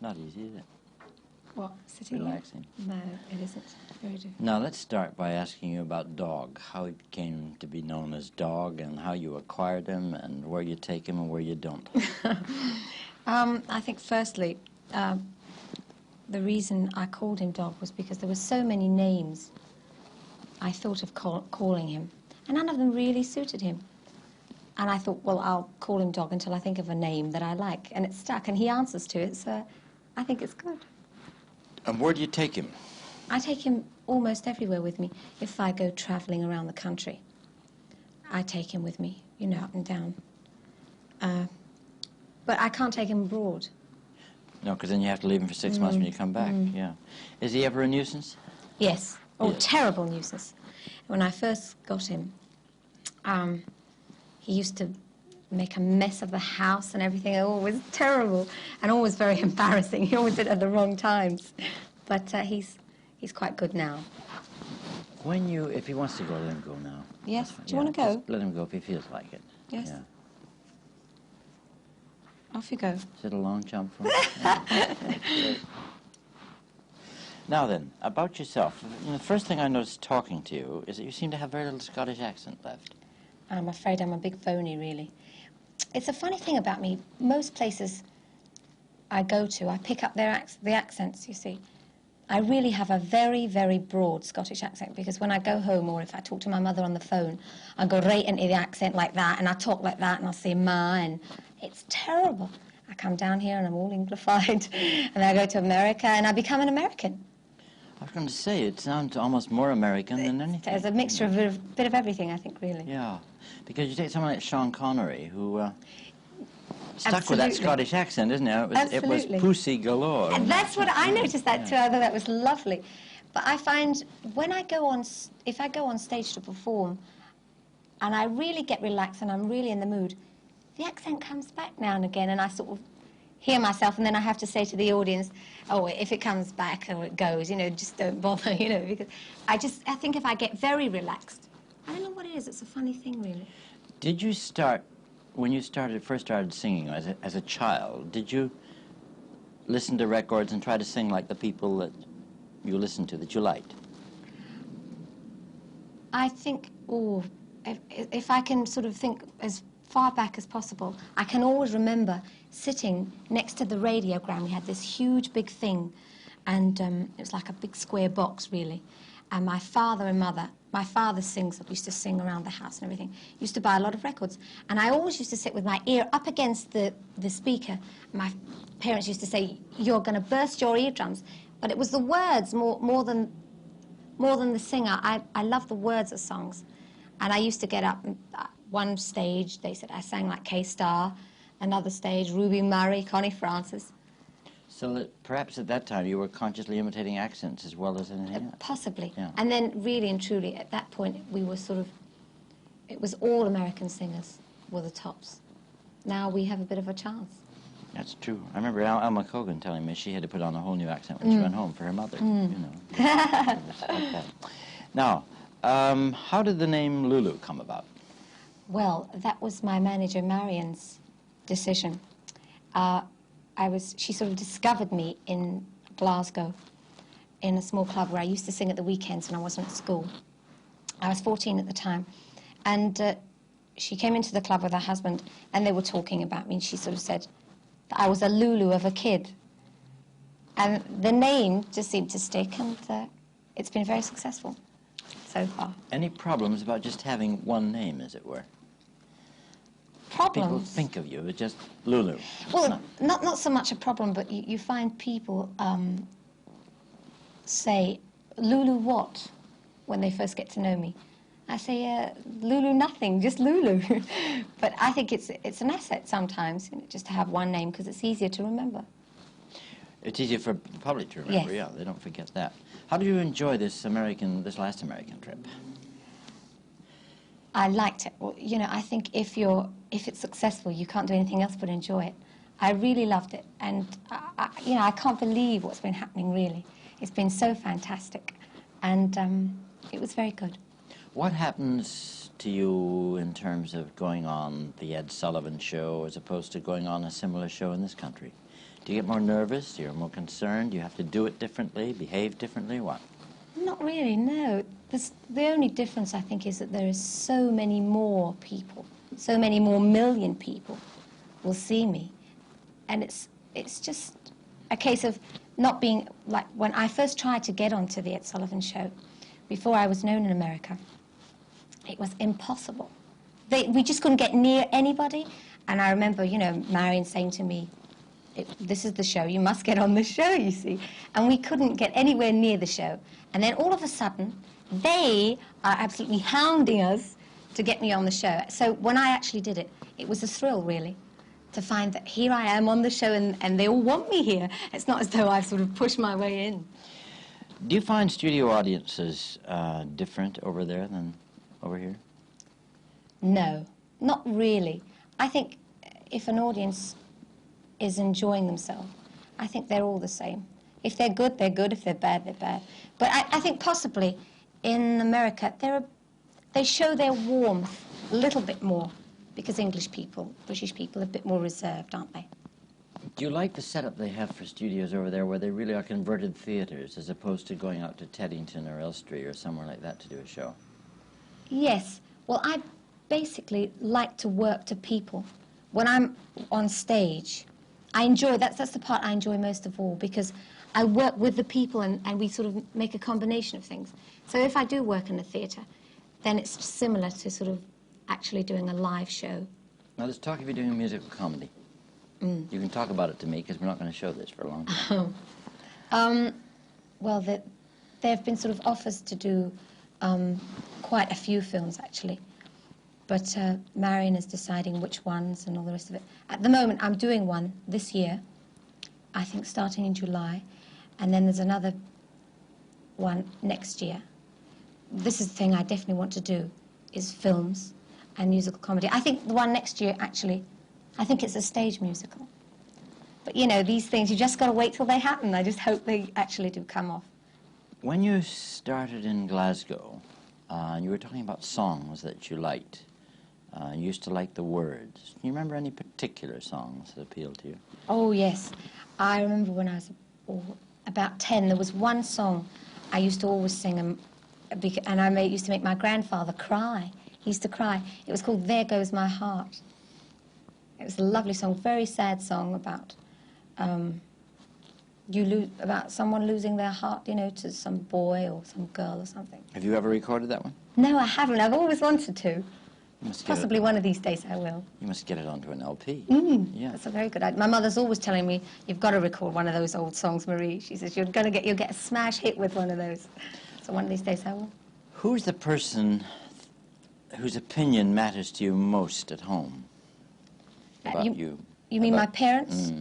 not easy, is it? What, sitting Relaxing. here? No, it isn't. Very difficult. Now, let's start by asking you about Dog, how he came to be known as Dog, and how you acquired him, and where you take him and where you don't. I think, firstly, the reason I called him Dog was because there were so many names I thought of calling him, and none of them really suited him. And I thought, well, I'll call him Dog until I think of a name that I like, and it stuck, and he answers to it, so I think it's good. And where do you take him? I take him almost everywhere with me. If I go travelling around the country, I take him with me, you know, up and down. But I can't take him abroad. No, because then you have to leave him for 6 months when you come back, yeah. Is he ever a nuisance? Yes. Oh, Yes. terrible nuisance. When I first got him, he used to make a mess of the house and everything. Oh, it was terrible and always very embarrassing. He always did it at the wrong times. But he's quite good now. If he wants to go, let him go now. Yes? Do you want to go? Just let him go if he feels like it. Yes. Yeah. Off you go. Is it a long jump for him? Now then, about yourself. The first thing I noticed talking to you is that you seem to have very little Scottish accent left. I'm afraid I'm a big phony, really. It's a funny thing about me. Most places I go to, I pick up the accents, you see. I really have a very, very broad Scottish accent, because when I go home or if I talk to my mother on the phone, I go right into the accent like that, and I talk like that, and I'll say ma, and it's terrible. I come down here and I'm all Anglified, and then I go to America and I become an American. I was going to say, it sounds almost more American than anything. There's a mixture of a bit of everything, I think, really. Yeah, because you take someone like Sean Connery, who stuck Absolutely. with that Scottish accent, isn't it? It was pussy galore. And that's what I noticed that too. I thought that was lovely. But I find when I go on, if I go on stage to perform, and I really get relaxed and I'm really in the mood, the accent comes back now and again, and I sort of hear myself, and then I have to say to the audience, oh, if it comes back or it goes, you know, just don't bother, you know, because I think if I get very relaxed, I don't know what it is, it's a funny thing, really. Did you start, when you first started singing as a child, did you listen to records and try to sing like the people that you listened to, that you liked? I think, if I can sort of think as far back as possible, I can always remember sitting next to the radiogram. We had this huge big thing, and it was like a big square box, really. And my father and mother, my father used to sing around the house and everything, used to buy a lot of records. And I always used to sit with my ear up against the speaker. My parents used to say, you're going to burst your eardrums. But it was the words more than the singer. I love the words of songs. And I used to get up, and one stage, they said I sang like Kaye, another stage, Ruby Murray, Connie Francis. So that perhaps at that time you were consciously imitating accents as well as anything else? Possibly. Yeah. And then really and truly, at that point, we were sort of, it was all American singers were the tops. Now we have a bit of a chance. That's true. I remember Alma Cogan telling me she had to put on a whole new accent when she went home for her mother, you know. Like that. Now, how did the name LuLu come about? Well, that was my manager, Marion's, decision. She sort of discovered me in Glasgow in a small club where I used to sing at the weekends when I wasn't at school. I was 14 at the time. And she came into the club with her husband, and they were talking about me, and she sort of said that I was a Lulu of a kid. And the name just seemed to stick, and it's been very successful so far. Any problems about just having one name, as it were? Problems? People think of you as just LuLu. Well, not so much a problem, but you find people say, LuLu what, when they first get to know me. I say, LuLu nothing, just LuLu. But I think it's an asset sometimes, you know, just to have one name, because it's easier to remember. It's easier for the public to remember, Yes. yeah, they don't forget that. How did you enjoy this last American trip? I liked it. Well, you know, I think if it's successful, you can't do anything else but enjoy it. I really loved it, and you know, I can't believe what's been happening. Really, it's been so fantastic, and it was very good. What happens to you in terms of going on the Ed Sullivan Show as opposed to going on a similar show in this country? Do you get more nervous? You're more concerned? You have to do it differently, behave differently? What? Not really, no. The only difference, I think, is that there is so many more people, so many more million people will see me. And it's just a case of not being, like, when I first tried to get onto the Ed Sullivan Show, before I was known in America, it was impossible. We just couldn't get near anybody. And I remember, you know, Marion saying to me, this is the show, you must get on the show, you see. And we couldn't get anywhere near the show. And then all of a sudden, they are absolutely hounding us to get me on the show. So when I actually did it, it was a thrill, really, to find that here I am on the show and they all want me here. It's not as though I've sort of pushed my way in. Do you find studio audiences different over there than over here? No, not really. I think if an audience is enjoying themselves, I think they're all the same. If they're good, they're good. If they're bad, they're bad. But I think possibly in America, they show their warmth a little bit more because English people, British people, are a bit more reserved, aren't they? Do you like the setup they have for studios over there where they really are converted theaters as opposed to going out to Teddington or Elstree or somewhere like that to do a show? Yes. Well, I basically like to work to people. When I'm on stage, I enjoy, that's the part I enjoy most of all, because I work with the people and we sort of make a combination of things. So if I do work in a theatre, then it's similar to sort of actually doing a live show. Now let's talk if you're doing a musical comedy. You can talk about it to me because we're not going to show this for a long time. Well, there have been sort of offers to do quite a few films, actually. But Marion is deciding which ones and all the rest of it. At the moment, I'm doing one this year, I think starting in July, and then there's another one next year. This is the thing I definitely want to do, is films and musical comedy. I think the one next year, actually, I think it's a stage musical. But, you know, these things, you just got to wait till they happen. I just hope they actually do come off. When you started in Glasgow, you were talking about songs that you liked. You used to like the words. Can you remember any particular songs that appealed to you? Oh, yes. I remember when I was about 10, there was one song I used to always sing, and I used to make my grandfather cry. He used to cry. It was called There Goes My Heart. It was a lovely song, very sad song about about someone losing their heart, you know, to some boy or some girl or something. Have you ever recorded that one? No, I haven't. I've always wanted to. Possibly one of these days I will. You must get it onto an LP. Yeah. That's a very good idea. My mother's always telling me, you've got to record one of those old songs, Marie. She says, you'll get a smash hit with one of those. So one of these days I will. Who's the person whose opinion matters to you most at home about you? You mean my parents?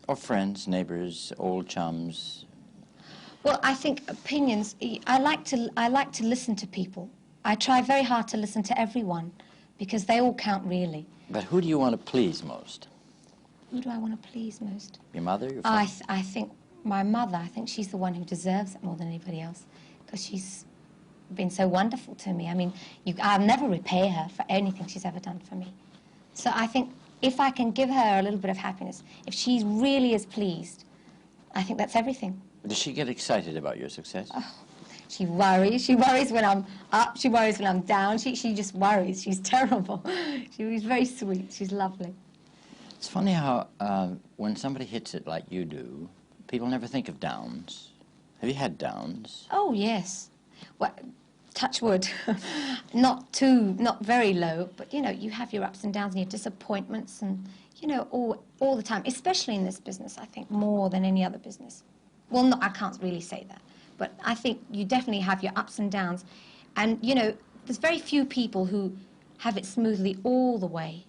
Or friends, neighbors, old chums? Well, I think opinions, I like to listen to people. I try very hard to listen to everyone because they all count, really. But who do you want to please most? Who do I want to please most? Your mother, your father? I think my mother, I think she's the one who deserves it more than anybody else because she's been so wonderful to me. I mean, I'll never repay her for anything she's ever done for me. So I think if I can give her a little bit of happiness, if she really is pleased, I think that's everything. Does she get excited about your success? Oh, she worries. She worries when I'm up. She worries when I'm down. She just worries. She's terrible. She's very sweet. She's lovely. It's funny how when somebody hits it like you do, people never think of downs. Have you had downs? Oh, yes. Well, touch wood. Not very low, but, you know, you have your ups and downs and your disappointments and, you know, all the time, especially in this business, I think, more than any other business. Well, no, I can't really say that, but I think you definitely have your ups and downs. And, you know, there's very few people who have it smoothly all the way.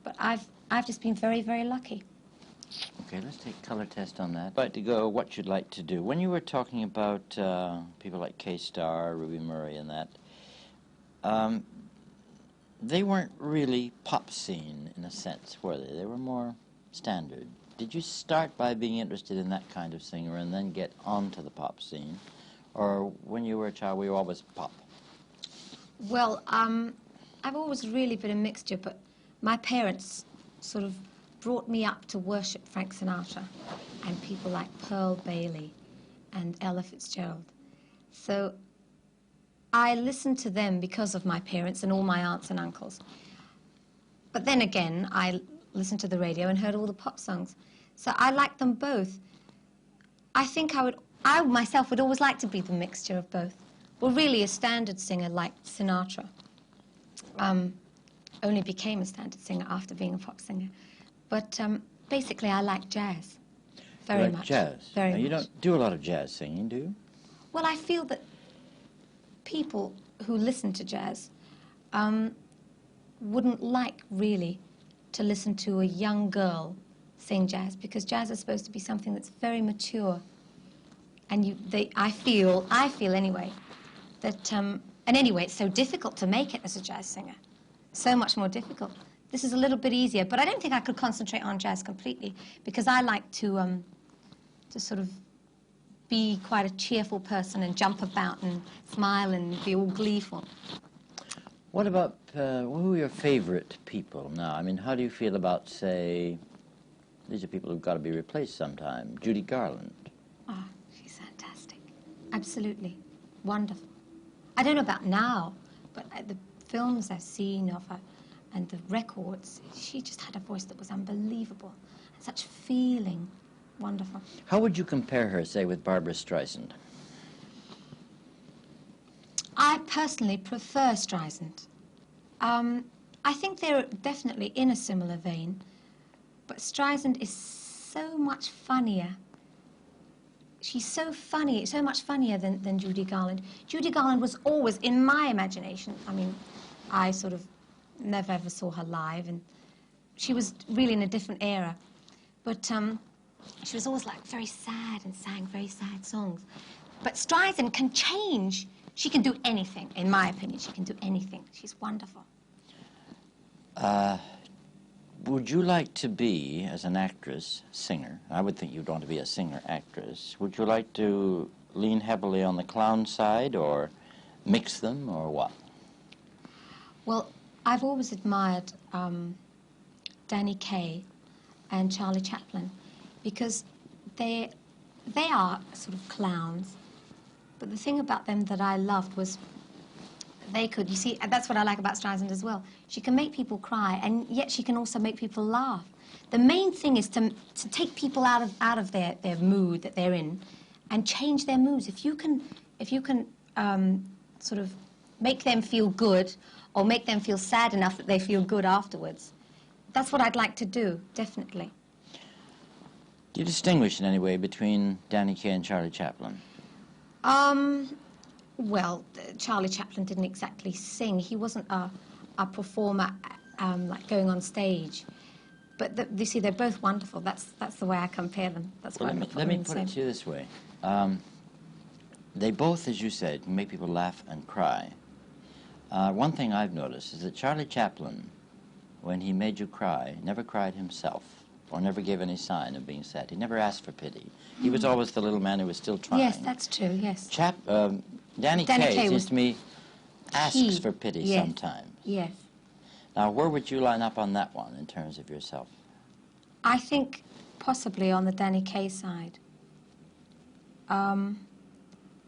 But I've just been very, very lucky. Okay, let's take a color test on that. I'd like to go what you'd like to do. When you were talking about people like Kaye Starr, Ruby Murray and that, they weren't really pop scene in a sense, were they? They were more standard. Did you start by being interested in that kind of singer and then get onto the pop scene? Or when you were a child, were you always pop? Well, I've always really been a mixture, but my parents sort of brought me up to worship Frank Sinatra and people like Pearl Bailey and Ella Fitzgerald. So I listened to them because of my parents and all my aunts and uncles. But then again, I listened to the radio and heard all the pop songs. So I liked them both. I think I myself would always like to be the mixture of both. Well, really, a standard singer like Sinatra only became a standard singer after being a pop singer. But basically, I like jazz very much. Jazz? Very now, you much. don't do a lot of jazz singing, do you? Well, I feel that people who listen to jazz wouldn't like, really, to listen to a young girl sing jazz, because jazz is supposed to be something that's very mature. And I feel anyway, that, and anyway, it's so difficult to make it as a jazz singer. So much more difficult. This is a little bit easier, but I don't think I could concentrate on jazz completely, because I like to sort of be quite a cheerful person and jump about and smile and be all gleeful. What about, who are your favorite people now? I mean, how do you feel about, say, these are people who've got to be replaced sometime, Judy Garland? Oh, she's fantastic. Absolutely. Wonderful. I don't know about now, but the films I've seen of her and the records, she just had a voice that was unbelievable. And such feeling. Wonderful. How would you compare her, say, with Barbra Streisand? I personally prefer Streisand. I think they're definitely in a similar vein, but Streisand is so much funnier. She's so funny, so much funnier than Judy Garland. Judy Garland was always, in my imagination, I mean, I sort of never ever saw her live, and she was really in a different era. But she was always like very sad and sang very sad songs. But Streisand can change. She can do anything, in my opinion. She can do anything. She's wonderful. Would you like to be, as an actress, singer? I would think you'd want to be a singer-actress. Would you like to lean heavily on the clown side, or mix them, or what? Well, I've always admired Danny Kaye and Charlie Chaplin, because they are sort of clowns. But the thing about them that I loved was they could, you see, that's what I like about Streisand as well. She can make people cry, and yet she can also make people laugh. The main thing is to take people out of their mood that they're in and change their moods. If you can sort of make them feel good, or make them feel sad enough that they feel good afterwards, that's what I'd like to do, definitely. Do you distinguish in any way between Danny Kaye and Charlie Chaplin? Well, Charlie Chaplin didn't exactly sing. He wasn't a performer, like going on stage. But you see, they're both wonderful. That's the way I compare them. That's why let me put it to you this way. They both, as you said, can make people laugh and cry. One thing I've noticed is that Charlie Chaplin, when he made you cry, never cried himself, or never gave any sign of being sad. He never asked for pity. He was always the little man who was still trying. Yes, that's true, yes. Danny Kaye, seems to me, asks for pity yes. sometimes. Yes. Now, where would you line up on that one in terms of yourself? I think possibly on the Danny Kaye side. I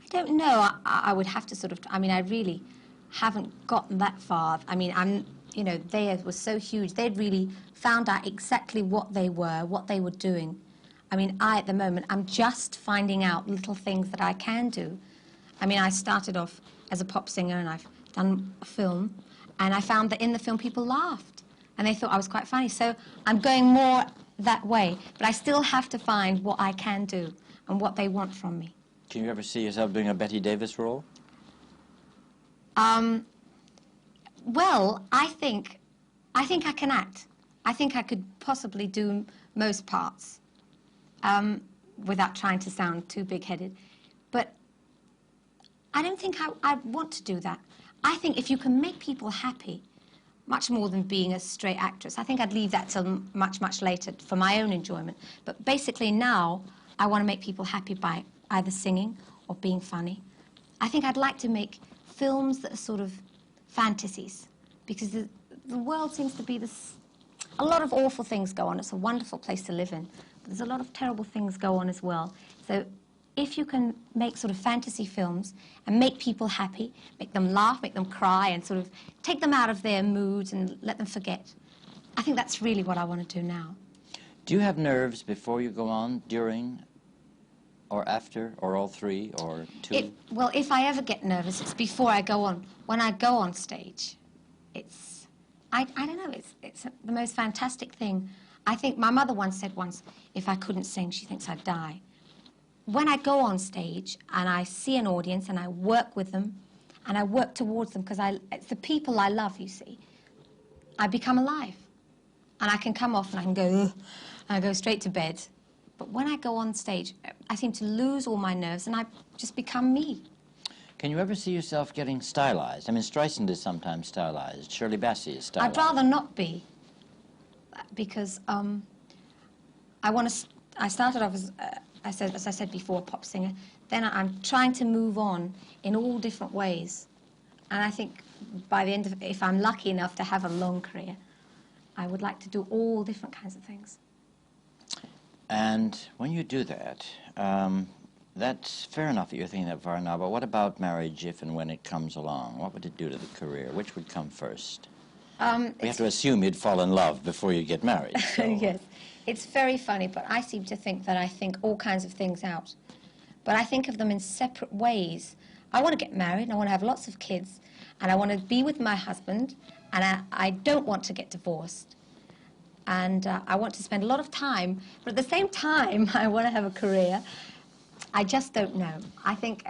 don't know. I would have to sort of, I mean, I really haven't gotten that far. I mean, you know, they were so huge. They'd really found out exactly what they were doing. I mean, at the moment, I'm just finding out little things that I can do. I mean, I started off as a pop singer, and I've done a film, and I found that in the film people laughed, and they thought I was quite funny. So I'm going more that way, but I still have to find what I can do and what they want from me. Can you ever see yourself doing a Betty Davis role? Well, I think I can act. I think I could possibly do most parts without trying to sound too big-headed. But I don't think I want to do that. I think if you can make people happy, much more than being a straight actress, I think I'd leave that till much, much later for my own enjoyment. But basically now, I want to make people happy by either singing or being funny. I think I'd like to make films that are sort of fantasies, because the world seems to be this a lot of awful things go on. It's a wonderful place to live in, but there's a lot of terrible things go on as well. So if you can make sort of fantasy films and make people happy, make them laugh, make them cry, and sort of take them out of their moods and let them forget, I think that's really what I want to do now. Do you have nerves before you go on, during, or after, or all three, or two? Well, if I ever get nervous, it's before I go on. When I go on stage, it's, I don't know, it's the most fantastic thing. I think my mother once said if I couldn't sing, she thinks I'd die. When I go on stage and I see an audience and I work with them and I work towards them, because it's the people I love, you see, I become alive. And I can come off and I can go, ugh, and I go straight to bed. But when I go on stage, I seem to lose all my nerves and I just become me. Can you ever see yourself getting stylized? I mean, Streisand is sometimes stylized. Shirley Bassey is stylized. I'd rather not be, because I started off as I said before, a pop singer. Then I'm trying to move on in all different ways. And I think by the end of, if I'm lucky enough to have a long career, I would like to do all different kinds of things. And when you do that, that's fair enough that you're thinking that far now, but what about marriage if and when it comes along? What would it do to the career? Which would come first? We have to assume you'd fall in love before you get married. So. Yes. It's very funny, but I seem to think that I think all kinds of things out. But I think of them in separate ways. I want to get married, and I want to have lots of kids, and I want to be with my husband, and I don't want to get divorced. And I want to spend a lot of time, but at the same time, I want to have a career. I just don't know. I think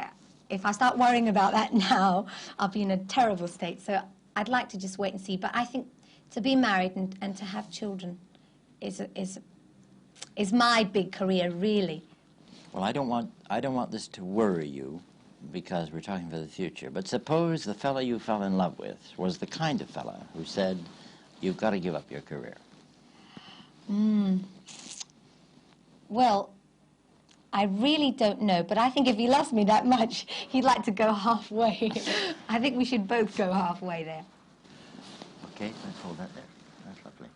if I start worrying about that now, I'll be in a terrible state. So I'd like to just wait and see. But I think to be married and to have children is my big career, really. Well, I don't want this to worry you, because we're talking for the future. But suppose the fellow you fell in love with was the kind of fellow who said, "You've got to give up your career." Well, I really don't know, but I think if he loves me that much, he'd like to go halfway. I think we should both go halfway there. Okay, let's hold that there. That's lovely.